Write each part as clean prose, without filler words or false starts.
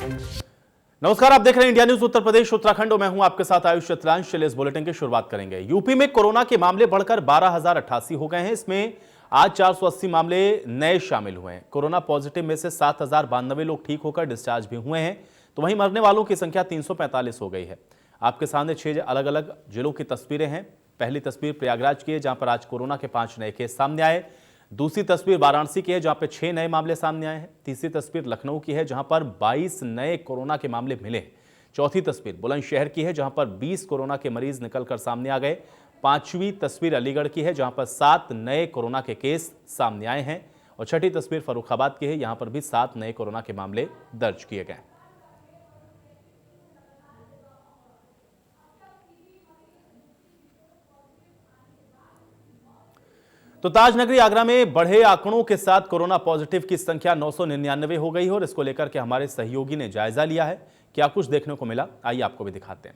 नमस्कार, आप देख रहे हैं इंडिया न्यूज उत्तर प्रदेश उत्तराखंड और मैं हूं आपके साथ आयुष चित्रांश। चलिए इस बुलेटिन की शुरुआत करेंगे। यूपी में कोरोना के मामले बढ़कर 12,088 हो गए हैं। इसमें आज 480 मामले नए शामिल हुए हैं। कोरोना पॉजिटिव में से 7,092 लोग ठीक होकर डिस्चार्ज भी हुए हैं, तो वहीं मरने वालों की संख्या 345 हो गई है। आपके सामने 6 अलग अलग जिलों की तस्वीरें हैं। पहली तस्वीर प्रयागराज की है, जहां पर आज कोरोना के 5 नए केस सामने आए। दूसरी तस्वीर वाराणसी की है, जहां पर 6 नए मामले सामने आए हैं। तीसरी तस्वीर लखनऊ की है, जहां पर 22 नए कोरोना के मामले मिले। चौथी तस्वीर बुलंदशहर की है, जहां पर 20 कोरोना के मरीज निकलकर सामने आ गए। पांचवी तस्वीर अलीगढ़ की है, जहां पर 7 नए कोरोना के केस सामने आए हैं। और छठी तस्वीर फर्रुखाबाद की है, यहां पर भी 7 नए कोरोना के मामले दर्ज किए गए। तो ताजनगरी आगरा में बढ़े आंकड़ों के साथ कोरोना पॉजिटिव की संख्या 999 हो गई है और इसको लेकर के हमारे सहयोगी ने जायजा लिया है। क्या कुछ देखने को मिला, आइए आपको भी दिखाते हैं।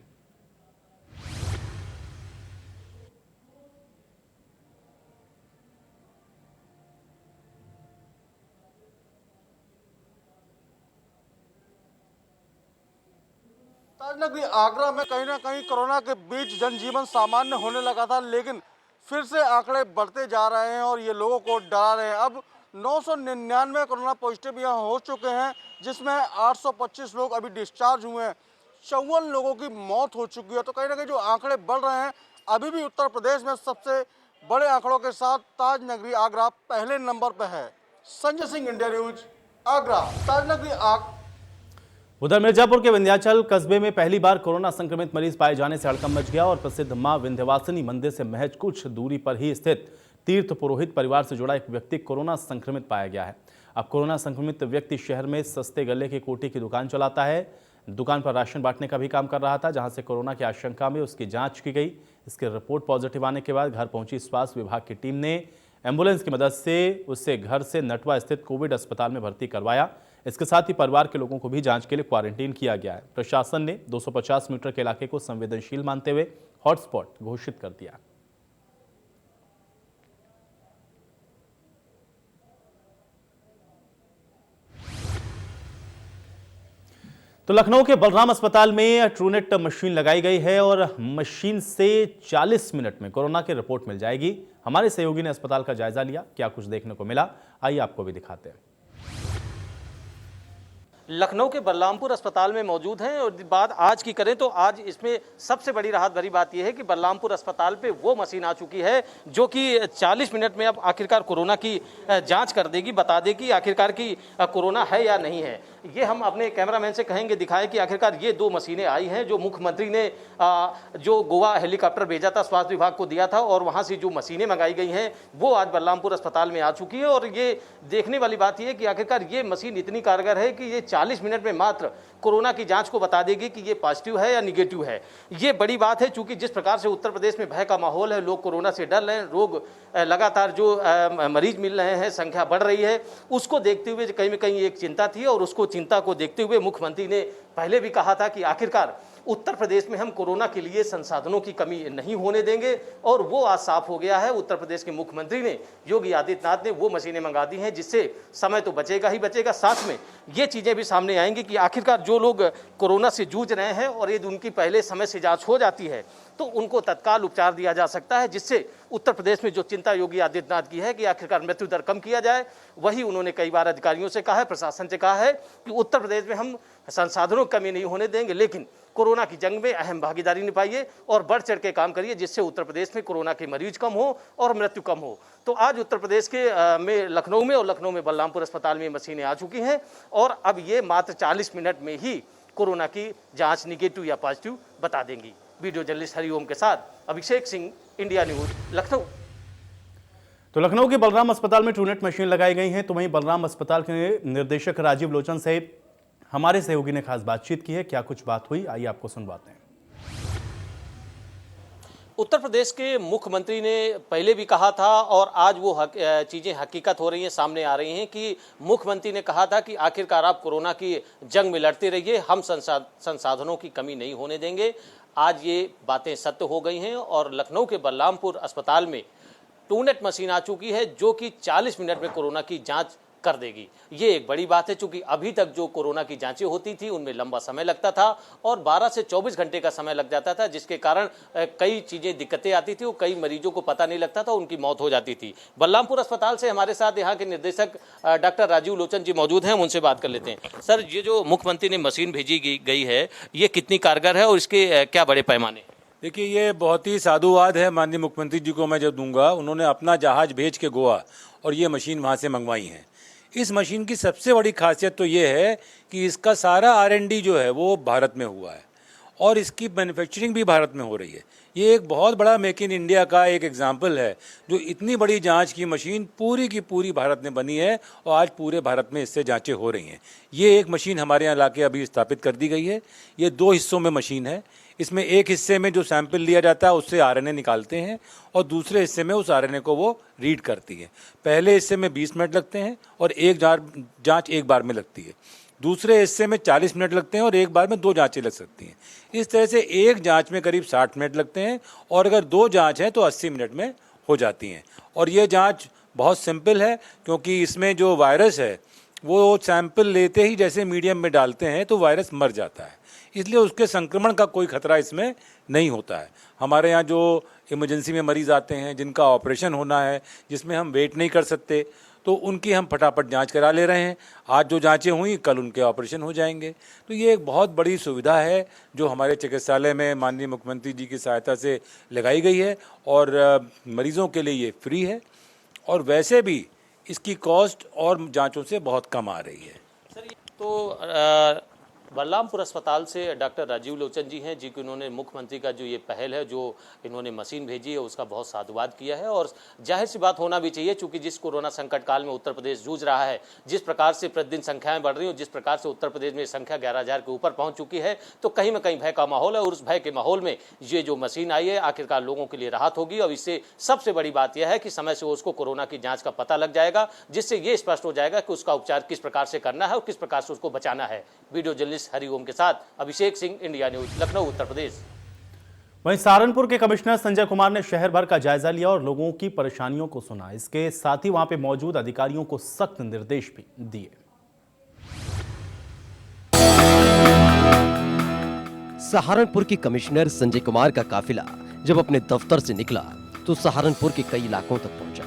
ताजनगरी आगरा में कहीं ना कहीं कोरोना के बीच जनजीवन सामान्य होने लगा था, लेकिन फिर से आंकड़े बढ़ते जा रहे हैं और ये लोगों को डरा रहे हैं। अब 999 कोरोना पॉजिटिव यहाँ हो चुके हैं, जिसमें 825 लोग अभी डिस्चार्ज हुए हैं। 54 लोगों की मौत हो चुकी है। तो कहीं ना कहीं जो आंकड़े बढ़ रहे हैं, अभी भी उत्तर प्रदेश में सबसे बड़े आंकड़ों के साथ ताजनगरी आगरा पहले नंबर पर है। Sanjay Singh, India News, Agra. ताजनगरी उधर मिर्जापुर के विंध्याचल कस्बे में पहली बार कोरोना संक्रमित मरीज पाए जाने से हड़कंप मच गया और प्रसिद्ध मां विंध्यवासिनी मंदिर से महज कुछ दूरी पर ही स्थित तीर्थ पुरोहित परिवार से जुड़ा एक व्यक्ति कोरोना संक्रमित पाया गया है। अब कोरोना संक्रमित व्यक्ति शहर में सस्ते गले की कोटी की दुकान चलाता है। दुकान पर राशन बांटने का भी काम कर रहा था, जहां से कोरोना की आशंका में उसकी जांच की गई। इसकी रिपोर्ट पॉजिटिव आने के बाद घर पहुंची स्वास्थ्य विभाग की टीम ने एम्बुलेंस की मदद से उसे घर से नटवा स्थित कोविड अस्पताल में भर्ती करवाया। इसके साथ ही परिवार के लोगों को भी जांच के लिए क्वारंटीन किया गया है। प्रशासन ने 250 मीटर के इलाके को संवेदनशील मानते हुए हॉटस्पॉट घोषित कर दिया। तो लखनऊ के बलराम अस्पताल में ट्रूनेट मशीन लगाई गई है और मशीन से 40 मिनट में कोरोना की रिपोर्ट मिल जाएगी। हमारे सहयोगी ने अस्पताल का जायजा लिया, क्या कुछ देखने को मिला, आइए आपको भी दिखाते हैं। लखनऊ के बलरामपुर अस्पताल में मौजूद हैं और बात आज की करें तो आज इसमें सबसे बड़ी राहत भरी बात यह है कि बलरामपुर अस्पताल पे वो मशीन आ चुकी है जो कि 40 मिनट में अब आखिरकार कोरोना की जांच कर देगी, बता देगी आखिरकार की कोरोना है या नहीं है। ये हम अपने कैमरामैन से कहेंगे दिखाएं कि आखिरकार ये 2 मशीनें आई हैं जो मुख्यमंत्री ने जो गोवा हेलीकॉप्टर भेजा था, स्वास्थ्य विभाग को दिया था और वहाँ से जो मशीनें मंगाई गई हैं वो आज बलरामपुर अस्पताल में आ चुकी है। और ये देखने वाली बात यह है कि आखिरकार ये मशीन इतनी कारगर है कि ये 40 मिनट में मात्र कोरोना की जांच को बता देगी कि ये पॉजिटिव है या निगेटिव है। ये बड़ी बात है, चूंकि जिस प्रकार से उत्तर प्रदेश में भय का माहौल है, लोग कोरोना से डर रहे हैं, रोग लगातार जो मरीज मिल रहे हैं, संख्या बढ़ रही है, उसको देखते हुए कहीं न कहीं एक चिंता थी। और उसको चिंता को देखते हुए मुख्यमंत्री ने पहले भी कहा था कि आखिरकार उत्तर प्रदेश में हम कोरोना के लिए संसाधनों की कमी नहीं होने देंगे और वो आज साफ हो गया है। उत्तर प्रदेश के मुख्यमंत्री ने, योगी आदित्यनाथ ने वो मशीनें मंगा दी हैं जिससे समय तो बचेगा ही बचेगा, साथ में ये चीज़ें भी सामने आएंगी कि आखिरकार जो लोग कोरोना से जूझ रहे हैं और यदि उनकी पहले समय से जांच हो जाती है तो उनको तत्काल उपचार दिया जा सकता है, जिससे उत्तर प्रदेश में जो चिंता योगी आदित्यनाथ की है कि आखिरकार मृत्यु दर कम किया जाए, वही उन्होंने कई बार अधिकारियों से कहा है, प्रशासन से कहा है कि उत्तर प्रदेश में हम संसाधनों की कमी नहीं होने देंगे, लेकिन कोरोना की जंग में अहम भागीदारी निभाइए और बढ़ चढ़ के काम करिए, जिससे उत्तर प्रदेश में कोरोना के मरीज कम हो और मृत्यु कम हो। तो आज उत्तर प्रदेश के में लखनऊ में और लखनऊ में बलरामपुर अस्पताल में मशीनें आ चुकी हैं और अब ये मात्र 40 मिनट में ही कोरोना की जांच निगेटिव या पॉजिटिव बता देंगी। वीडियो जर्नलिस्ट हरिओम के साथ अभिषेक सिंह, इंडिया न्यूज, लखनऊ। तो लखनऊ के बलराम अस्पताल में ट्रूनेट मशीन लगाई गई है। तो वहीं बलराम अस्पताल के निर्देशक राजीव लोचन से हमारे सहयोगी ने खास बातचीत की है, क्या कुछ बात हुई, आइए आपको सुनवाते हैं। उत्तर प्रदेश के मुख्यमंत्री ने पहले भी कहा था और आज वो चीज़ें हकीकत हो रही हैं, सामने आ रही हैं कि मुख्यमंत्री ने कहा था कि आखिरकार आप कोरोना की जंग में लड़ते रहिए, हम संसाधनों की कमी नहीं होने देंगे। आज ये बातें सत्य हो गई हैं और लखनऊ के बलरामपुर अस्पताल में ट्रूनेट मशीन आ चुकी है जो कि 40 मिनट में कोरोना की जांच कर देगी। ये एक बड़ी बात है, चूंकि अभी तक जो कोरोना की जांचें होती थी उनमें लंबा समय लगता था और 12 से 24 घंटे का समय लग जाता था, जिसके कारण कई चीजें दिक्कतें आती थी और कई मरीजों को पता नहीं लगता था, उनकी मौत हो जाती थी। बलरामपुर अस्पताल से हमारे साथ यहाँ के निर्देशक डॉक्टर राजीव लोचन जी मौजूद हैं, उनसे बात कर लेते हैं। सर, ये जो मुख्यमंत्री ने मशीन भेजी गई है, ये कितनी कारगर है और इसके क्या बड़े पैमाने? देखिए, ये बहुत ही साधुवाद है। माननीय मुख्यमंत्री जी को मैं जब दूंगा, उन्होंने अपना जहाज भेज के गोवा और ये मशीन वहाँ से मंगवाई है। इस मशीन की सबसे बड़ी खासियत तो ये है कि इसका सारा R&D जो है वो भारत में हुआ है और इसकी मैन्युफैक्चरिंग भी भारत में हो रही है। ये एक बहुत बड़ा मेक इन इंडिया का एक एग्जाम्पल है, जो इतनी बड़ी जांच की मशीन पूरी की पूरी भारत में बनी है और आज पूरे भारत में इससे जांचें हो रही हैं। ये एक मशीन हमारे यहाँ लाके अभी स्थापित कर दी गई है। ये 2 हिस्सों में मशीन है। इसमें एक हिस्से में जो सैंपल लिया जाता है उससे RNA निकालते हैं और दूसरे हिस्से में उस RNA को वो रीड करती है। पहले हिस्से में 20 मिनट लगते हैं और एक जांच एक बार में लगती है। दूसरे हिस्से में 40 मिनट लगते हैं और एक बार में 2 जांचें लग सकती हैं। इस तरह से एक जांच में करीब 60 मिनट लगते हैं और अगर 2 जांच हैं तो 80 मिनट में हो जाती हैं। और ये जांच बहुत सिंपल है, क्योंकि इसमें जो वायरस है वो सैंपल लेते ही जैसे मीडियम में डालते हैं तो वायरस मर जाता है, इसलिए उसके संक्रमण का कोई खतरा इसमें नहीं होता है। हमारे यहाँ जो इमरजेंसी में मरीज़ आते हैं, जिनका ऑपरेशन होना है, जिसमें हम वेट नहीं कर सकते, तो उनकी हम फटाफट जांच करा ले रहे हैं। आज जो जांचें हुई, कल उनके ऑपरेशन हो जाएंगे। तो ये एक बहुत बड़ी सुविधा है जो हमारे चिकित्सालय में माननीय मुख्यमंत्री जी की सहायता से लगाई गई है और मरीज़ों के लिए ये फ्री है और वैसे भी इसकी कॉस्ट और जांचों से बहुत कम आ रही है। सर, तो बलरामपुर अस्पताल से डॉक्टर राजीव लोचन जी हैं, जी कि उन्होंने मुख्यमंत्री का जो ये पहल है, जो इन्होंने मशीन भेजी है, उसका बहुत साधुवाद किया है और जाहिर सी बात होना भी चाहिए, क्योंकि जिस कोरोना संकट काल में उत्तर प्रदेश जूझ रहा है, जिस प्रकार से प्रतिदिन संख्याएं बढ़ रही हैं, जिस प्रकार से उत्तर प्रदेश में संख्या 11,000 के ऊपर पहुंच चुकी है, तो कहीं ना कहीं भय का माहौल है और उस भय के माहौल में ये जो मशीन आई है, आखिरकार लोगों के लिए राहत होगी। और इससे सबसे बड़ी बात यह है कि समय से उसको कोरोना की जाँच का पता लग जाएगा, जिससे ये स्पष्ट हो जाएगा कि उसका उपचार किस प्रकार से करना है और किस प्रकार से उसको बचाना है। वीडियो जर्नलिस्ट हरिओम के साथ अभिषेक सिंह, इंडिया न्यूज, लखनऊ, उत्तर प्रदेश। वहीं सहारनपुर के कमिश्नर संजय कुमार ने शहर भर का जायजा लिया और लोगों की परेशानियों को सुना। इसके साथ ही वहां पे मौजूद अधिकारियों को सख्त निर्देश भी दिए। सहारनपुर के कमिश्नर संजय कुमार का काफिला जब अपने दफ्तर से निकला तो सहारनपुर के कई इलाकों तक पहुंचा,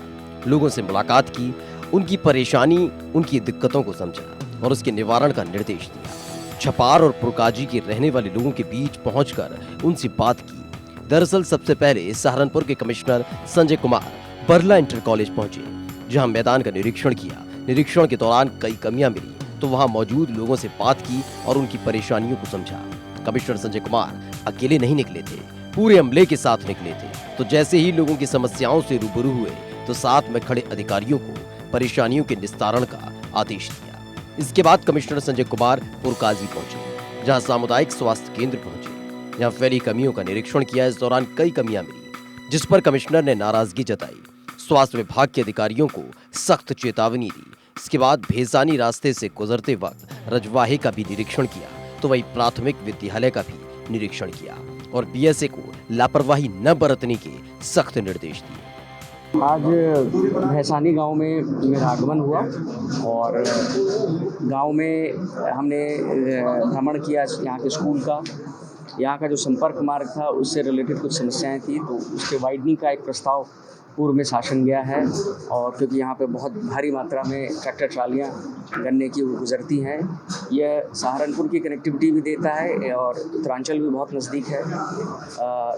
लोगों से मुलाकात की, उनकी परेशानी, उनकी दिक्कतों को समझा और उसके निवारण का निर्देश दिया। छपार और पुरकाजी के रहने वाले लोगों के बीच पहुंचकर उनसे बात की। दरअसल सबसे पहले सहारनपुर के commissioner Sanjay Kumar Barla inter college पहुंचे, जहां मैदान का निरीक्षण किया। निरीक्षण के दौरान कई कमियां मिली तो वहां मौजूद लोगों से बात की और उनकी परेशानियों को समझा। कमिश्नर संजय कुमार अकेले नहीं निकले थे, पूरे अमले के साथ निकले थे। तो जैसे ही लोगों की समस्याओं से रूबरू हुए तो साथ में खड़े अधिकारियों को परेशानियों के निस्तारण का आदेश दिया। इसके बाद कमिश्नर संजय कुमार पुरकाजी पहुंचे, जहां सामुदायिक स्वास्थ्य केंद्र पहुंचे, जहां फैली कमियों का निरीक्षण किया। इस दौरान कई कमियां मिली, जिस पर कमिश्नर ने नाराजगी जताई। स्वास्थ्य विभाग के अधिकारियों को सख्त चेतावनी दी। इसके बाद भेसानी रास्ते से गुजरते वक्त रजवाहे का भी निरीक्षण किया, तो वही प्राथमिक विद्यालय का भी निरीक्षण किया और BSA को लापरवाही न बरतने के सख्त निर्देश दिए। आज भैसानी गांव में मेरा आगमन हुआ और गांव में हमने भ्रमण किया यहाँ के स्कूल का। यहाँ का जो संपर्क मार्ग था उससे रिलेटेड कुछ समस्याएं थी, तो उसके वाइडनिंग का एक प्रस्ताव पूर्व में शासन गया है। और क्योंकि यहाँ पे बहुत भारी मात्रा में ट्रैक्टर ट्रालियाँ गन्ने की गुजरती हैं, यह सहारनपुर की कनेक्टिविटी भी देता है और उत्तरांचल भी बहुत नज़दीक है।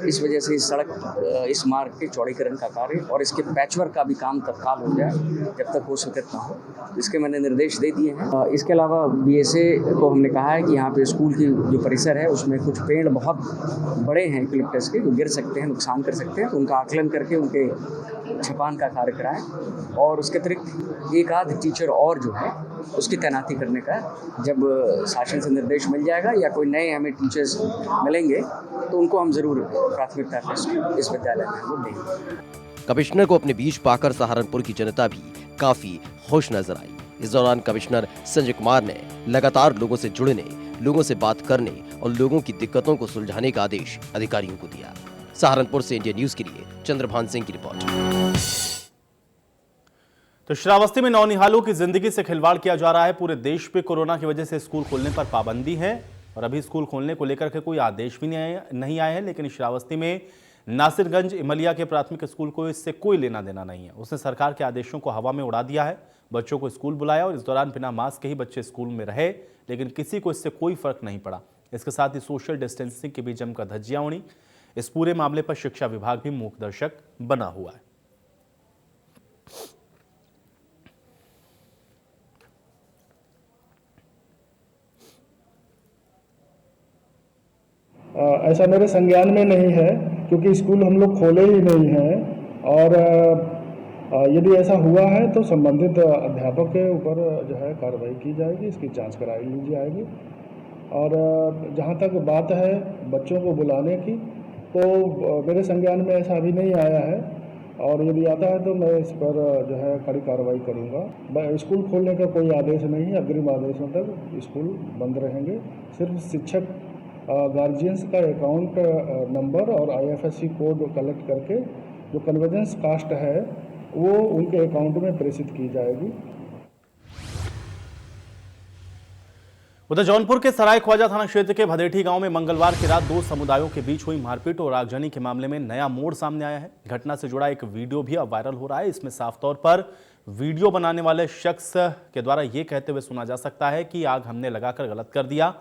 इस वजह से इस सड़क, इस मार्ग के चौड़ीकरण का कार्य और इसके पैचवर्क का भी काम तत्काल हो जाए, जब तक हो सकत ना हो, इसके मैंने निर्देश दे दिए हैं। इसके अलावा BSA को हमने कहा है कि यहाँ पे स्कूल की जो परिसर है उसमें कुछ पेड़ बहुत बड़े हैं यूकलिप्टस के, जो गिर सकते हैं, नुकसान कर सकते हैं, तो उनका आकलन करके उनके छपान का कार्य कराएं। और उसके अतिरिक्त एक आध टीचर और जो है उसकी तैनाती करने का जब शासन से निर्देश मिल जाएगा या कोई नए हमें टीचर्स मिलेंगे तो उनको हम जरूर प्राथमिकता इस विद्यालय में वो देंगे। कमिश्नर को अपने बीच पाकर सहारनपुर की जनता भी काफी खुश नजर आई। इस दौरान कमिश्नर संजय कुमार ने लगातार लोगों से जुड़ने, लोगों से बात करने और लोगों की दिक्कतों को सुलझाने का आदेश अधिकारियों को दिया। सहारनपुर से इंडिया न्यूज के लिए चंद्रभान सिंह की रिपोर्ट। तो श्रावस्ती में नौनिहालों की जिंदगी से खिलवाड़ किया जा रहा है। पूरे देश पे कोरोना की वजह से स्कूल खोलने पर पाबंदी है और अभी स्कूल खोलने को लेकर के कोई आदेश भी नहीं आए हैं, लेकिन श्रावस्ती में नासिरगंज इमलिया के प्राथमिक स्कूल को इससे कोई लेना देना नहीं है। उसने सरकार के आदेशों को हवा में उड़ा दिया है, बच्चों को स्कूल बुलाया और इस दौरान बिना मास्क के ही बच्चे स्कूल में रहे, लेकिन किसी को इससे कोई फर्क नहीं पड़ा। इसके साथ ही सोशल डिस्टेंसिंग की भी जमकर धज्जियां उड़ी। इस पूरे मामले पर शिक्षा विभाग भी मूकदर्शक बना हुआ है। ऐसा मेरे संज्ञान में नहीं है, क्योंकि स्कूल हम लोग खोले ही नहीं हैं। और यदि ऐसा हुआ है तो संबंधित अध्यापक के ऊपर जो है कार्रवाई की जाएगी, इसकी जांच कराई ली जाएगी। और जहां तक बात है बच्चों को बुलाने की, तो मेरे संज्ञान में ऐसा अभी नहीं आया है, और यदि आता है तो मैं इस पर जो है कड़ी कार्रवाई करूंगा। स्कूल खोलने का कोई आदेश नहीं है, अग्रिम आदेशों तक स्कूल बंद रहेंगे। सिर्फ शिक्षक गार्जियंस का अकाउंट नंबर और IFSC कोड कलेक्ट करके जो कन्वर्जेंस कास्ट है वो उनके अकाउंट में प्रेषित की जाएगी। उधर जौनपुर के सराय ख्वाजा थाना क्षेत्र के भदेठी गांव में मंगलवार की रात दो समुदायों के बीच हुई मारपीट और आगजनी के मामले में नया मोड़ सामने आया है। घटना से जुड़ा एक वीडियो भी अब वायरल हो रहा है। इसमें साफ तौर पर वीडियो बनाने वाले शख्स के द्वारा यह कहते हुए सुना जा सकता है कि आग हमने लगाकर गलत कर दिया।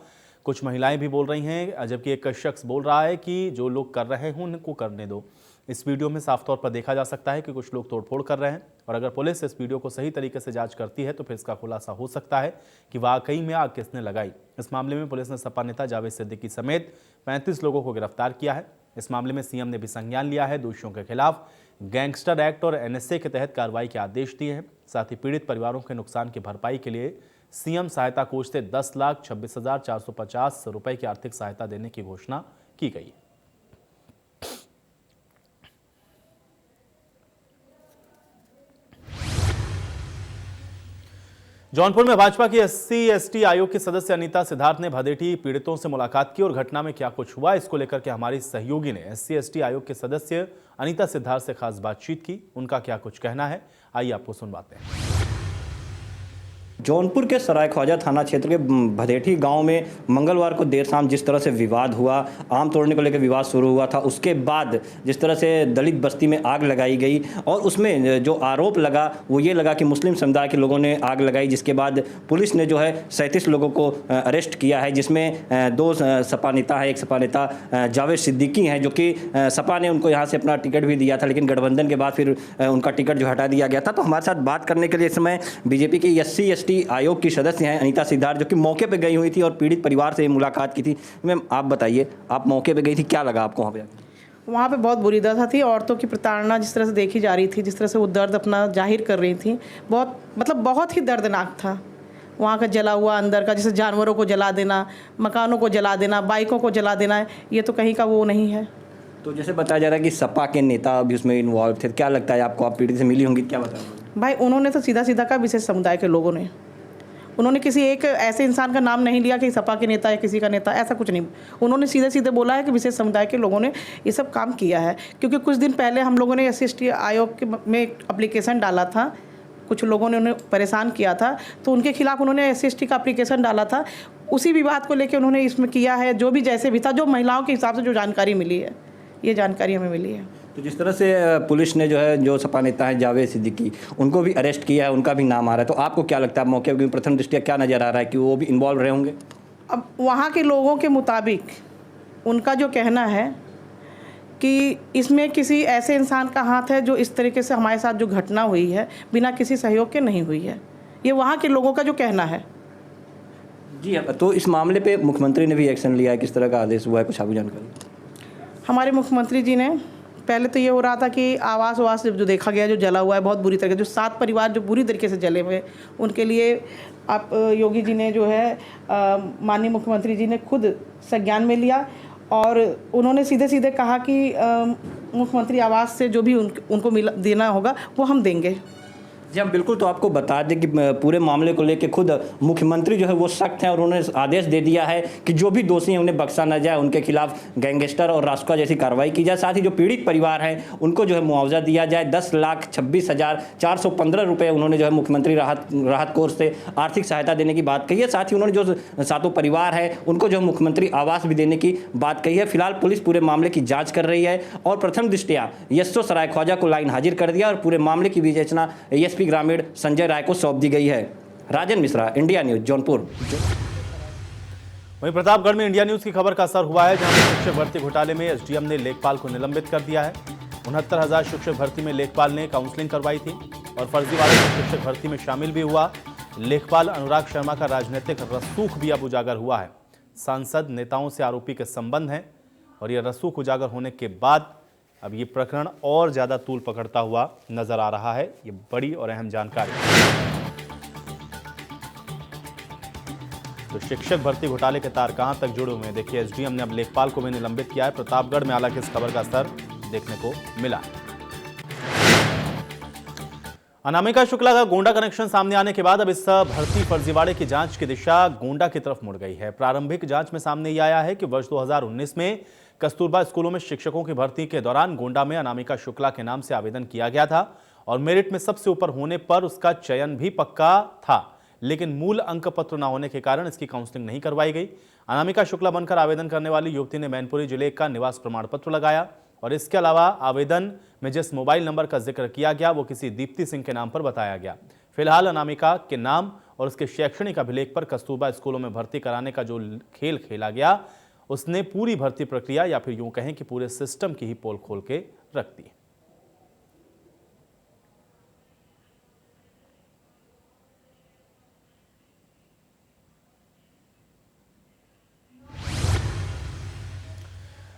कुछ महिलाएं भी बोल रही हैं, जबकि एक शख्स बोल रहा है कि जो लोग कर रहे हैं उनको करने दो। इस वीडियो में साफ तौर पर देखा जा सकता है कि कुछ लोग तोड़फोड़ कर रहे हैं, और अगर पुलिस इस वीडियो को सही तरीके से जांच करती है तो फिर इसका खुलासा हो सकता है कि वाकई में आग किसने लगाई। इस मामले में पुलिस ने सपा नेता जावेद सिद्दीकी समेत 35 लोगों को गिरफ्तार किया है। इस मामले में CM ने भी संज्ञान लिया है। दोषियों के खिलाफ गैंगस्टर एक्ट और NSA के तहत कार्रवाई के आदेश दिए हैं। साथ ही पीड़ित परिवारों के नुकसान की भरपाई के लिए CM सहायता कोष से 10,26,450 रुपए की आर्थिक सहायता देने की घोषणा की गई है। जौनपुर में भाजपा की SC/ST आयोग की सदस्य अनीता सिद्धार्थ ने भदेठी पीड़ितों से मुलाकात की और घटना में क्या कुछ हुआ इसको लेकर के हमारी सहयोगी ने SC/ST आयोग के सदस्य अनीता सिद्धार्थ से खास बातचीत की। उनका क्या कुछ कहना है, आइए आपको सुनवाते हैं। जौनपुर के सराय ख्वाजा थाना क्षेत्र के भदेठी गांव में मंगलवार को देर शाम जिस तरह से विवाद हुआ, आम तोड़ने को लेकर विवाद शुरू हुआ था, उसके बाद जिस तरह से दलित बस्ती में आग लगाई गई और उसमें जो आरोप लगा वो ये लगा कि मुस्लिम समुदाय के लोगों ने आग लगाई, जिसके बाद पुलिस ने जो है 37 लोगों को अरेस्ट किया है, जिसमें 2 सपा नेता है। एक सपा नेता जावेद सिद्दीकी हैं, जो कि सपा ने उनको यहाँ से अपना टिकट भी दिया था, लेकिन गठबंधन के बाद फिर उनका टिकट जो हटा दिया गया था। तो हमारे साथ बात करने के लिए इस समय बीजेपी की SC/ST आयोग की सदस्य हैं अनीता सिद्धार्थ, जो कि मौके पे गई हुई थी और पीड़ित परिवार से मुलाकात की थी। मैम, आप बताइए, आप मौके पे गई थी, क्या लगा आपको वहाँ पे? बहुत बुरी दशा थी। औरतों की प्रताड़ना जिस तरह से देखी जा रही थी, जिस तरह से वो दर्द अपना जाहिर कर रही थी, बहुत ही दर्दनाक था। वहाँ का जला हुआ अंदर का, जैसे जानवरों को जला देना, मकानों को जला देना, बाइकों को जला देना, ये तो कहीं का वो नहीं है। तो जैसे बताया जा रहा है कि सपा के नेता भी उसमें इन्वॉल्व थे, क्या लगता है आपको? आप पीड़ित से मिली होंगी, क्या बताएंगे? भाई, उन्होंने तो सीधा सीधा कहा विशेष समुदाय के लोगों ने। उन्होंने किसी एक ऐसे इंसान का नाम नहीं लिया कि सपा के नेता या किसी का नेता, ऐसा कुछ नहीं। उन्होंने सीधे सीधे बोला है कि विशेष समुदाय के लोगों ने ये सब काम किया है। क्योंकि कुछ दिन पहले हम लोगों ने SC/ST आयोग में एक एप्लीकेशन डाला था, कुछ लोगों ने उन्हें परेशान किया था, तो उनके खिलाफ उन्होंने SC/ST का एप्लीकेशन डाला था। उसी विवाद को लेकर उन्होंने इसमें किया है, जो भी जैसे भी था, जो महिलाओं के हिसाब से जो जानकारी मिली है, ये जानकारी हमें मिली है। तो जिस तरह से पुलिस ने जो है, जो सपा नेता है जावेद सिद्दीकी, उनको भी अरेस्ट किया है, उनका भी नाम आ रहा है, तो आपको क्या लगता है मौके पर प्रथम दृष्टया क्या नज़र आ रहा है कि वो भी इन्वॉल्व रहे होंगे? अब वहाँ के लोगों के मुताबिक उनका जो कहना है कि इसमें किसी ऐसे इंसान का हाथ है जो इस तरीके से हमारे साथ जो घटना हुई है बिना किसी सहयोग के नहीं हुई है। ये वहाँ के लोगों का जो कहना है। जी हाँ, तो इस मामले पे मुख्यमंत्री ने भी एक्शन लिया है, किस तरह का आदेश हुआ है, कुछ आपको जानकारी? हमारे मुख्यमंत्री जी ने पहले तो ये हो रहा था कि आवास जो देखा गया, जो जला हुआ है बहुत बुरी तरीके, जो 7 परिवार जो बुरी तरीके से जले हुए, उनके लिए आप योगी जी ने जो है, माननीय मुख्यमंत्री जी ने खुद संज्ञान में लिया और उन्होंने सीधे सीधे कहा कि मुख्यमंत्री आवास से जो भी उनको देना होगा वो हम देंगे। जी हम बिल्कुल, तो आपको बता दें कि पूरे मामले को लेकर खुद मुख्यमंत्री जो है वो सख्त हैं और उन्होंने आदेश दे दिया है कि जो भी दोषी हैं उन्हें बख्शा न जाए, उनके खिलाफ गैंगस्टर और रासुका जैसी कार्रवाई की जाए। साथ ही जो पीड़ित परिवार हैं उनको जो है मुआवजा दिया जाए। 10,26,415 रुपये उन्होंने जो है मुख्यमंत्री राहत कोष से आर्थिक सहायता देने की बात कही है। साथ ही उन्होंने जो सातों परिवार है उनको जो है मुख्यमंत्री आवास भी देने की बात कही है। फिलहाल पुलिस पूरे मामले की जाँच कर रही है और प्रथम दृष्टया यशो सराय ख्वाजा को लाइन हाजिर कर दिया और पूरे मामले की विवेचना एसपी ग्रामीण संजय राय को सौंप दी गई है। Rajan Mishra, India news, Jaunpur. वहीं प्रतापगढ़ में इंडिया न्यूज की खबर का असर हुआ है, जहां पर शिक्षक भर्ती घोटाले में एसडीएम ने लेखपाल को निलंबित कर दिया है। 69,000 शिक्षक भर्ती में लेखपाल ने काउंसलिंग करवाई थी और फर्जीवाड़े से शिक्षक भर्ती में शामिल भी हुआ। लेखपाल अनुराग शर्मा का राजनीतिक रसूख भी अब उजागर हुआ है। सांसद नेताओं से आरोपी के संबंध हैं और यह रसूख उजागर होने के बाद अब ये प्रकरण और ज्यादा तूल पकड़ता हुआ नजर आ रहा है। ये बड़ी और अहम जानकारी। तो शिक्षक भर्ती घोटाले के तार कहां तक जुड़े हुए हैं, देखिए एसडीएम ने अब लेखपाल को भी निलंबित किया है। प्रतापगढ़ में हालांकि इस खबर का असर देखने को मिला। अनामिका शुक्ला का गोंडा कनेक्शन सामने आने के बाद अब इस भर्ती फर्जीवाड़े की जांच की दिशा गोंडा की तरफ मुड़ गई है। प्रारंभिक जांच में सामने यह आया है कि वर्ष 2019 में कस्तूरबा स्कूलों में शिक्षकों की भर्ती के दौरान गोंडा में अनामिका शुक्ला के नाम से आवेदन किया गया था और मेरिट में सबसे ऊपर होने पर उसका चयन भी पक्का था, लेकिन मूल अंक पत्र न होने के कारण इसकी काउंसलिंग नहीं करवाई गई। अनामिका शुक्ला बनकर आवेदन करने वाली युवती ने मैनपुरी जिले का निवास प्रमाण पत्र लगाया और इसके अलावा आवेदन में जिस मोबाइल नंबर का जिक्र किया गया वो किसी दीप्ति सिंह के नाम पर बताया गया। फिलहाल अनामिका के नाम और उसके शैक्षणिक अभिलेख पर कस्तूरबा स्कूलों में भर्ती कराने का जो खेल खेला गया, उसने पूरी भर्ती प्रक्रिया या फिर यूं कहें कि पूरे सिस्टम की ही पोल खोल के रख दी।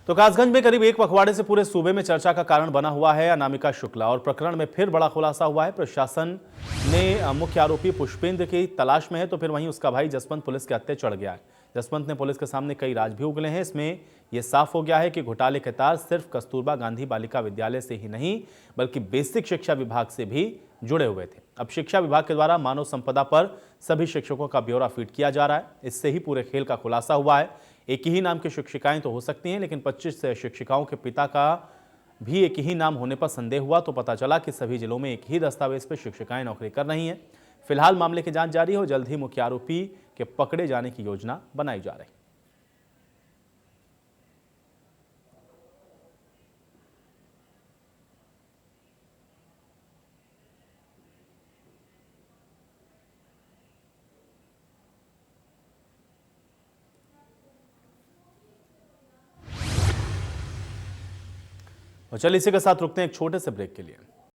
तो कासगंज में करीब एक पखवाड़े से पूरे सूबे में चर्चा का कारण बना हुआ है अनामिका शुक्ला और प्रकरण में फिर बड़ा खुलासा हुआ है। प्रशासन ने मुख्य आरोपी पुष्पेंद्र की तलाश में है, तो फिर वहीं उसका भाई जसवंत पुलिस के हत्थे चढ़ गया है। जसवंत ने पुलिस के सामने कई राज भी उगले हैं। इसमें यह साफ हो गया है कि घोटाले के तार सिर्फ कस्तूरबा गांधी बालिका विद्यालय से ही नहीं बल्कि बेसिक शिक्षा विभाग से भी जुड़े हुए थे। अब शिक्षा विभाग के द्वारा मानव संपदा पर सभी शिक्षकों का ब्यौरा फीड किया जा रहा है। इससे ही पूरे खेल का खुलासा हुआ है। एक ही नाम की शिक्षिकाएं तो हो सकती हैं, लेकिन 25 शिक्षिकाओं के पिता का भी एक ही नाम होने पर संदेह हुआ तो पता चला कि सभी जिलों में एक ही दस्तावेज पर शिक्षिकाएं नौकरी कर रही हैं। फिलहाल मामले की जांच जारी है और जल्द ही मुख्य आरोपी के पकड़े जाने की योजना बनाई जा रही है। और चलिए इसी के साथ रुकते हैं एक छोटे से ब्रेक के लिए।